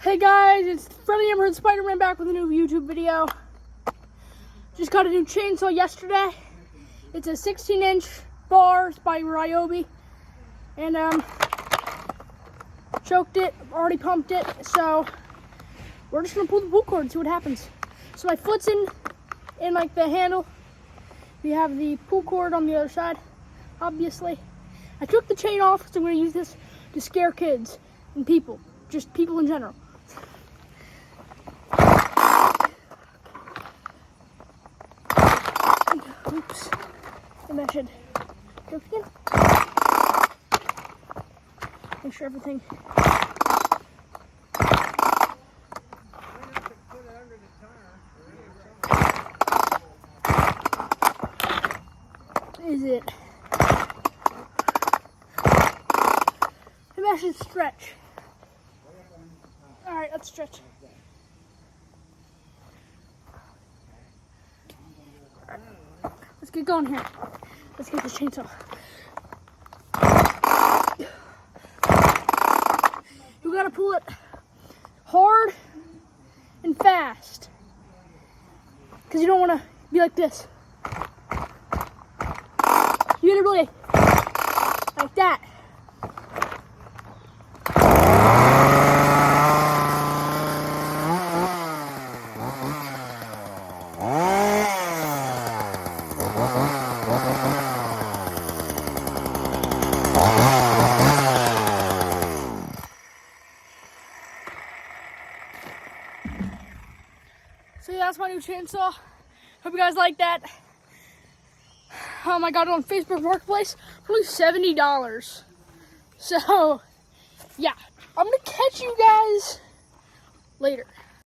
Hey guys, it's Freddy Emerald Spider-Man back with a new YouTube video. Just got a new chainsaw yesterday. It's a 16-inch bars by Ryobi. And choked it, already pumped it, so we're just gonna pull the pull cord and see what happens. So my foot's in like the handle. We have the pull cord on the other side, obviously. I took the chain off, so I'm gonna use this to scare kids and people, just people in general. Oops, and I should go again. Make sure everything. Is it? Maybe I should stretch. All right, let's stretch. All right. Let's get going here. Let's get this chainsaw. You gotta pull it hard and fast, because you don't want to be like this. You gotta really like that. So yeah, that's my new chainsaw. Hope you guys like that. I got it on Facebook Marketplace for only $70. So yeah, I'm gonna catch you guys later.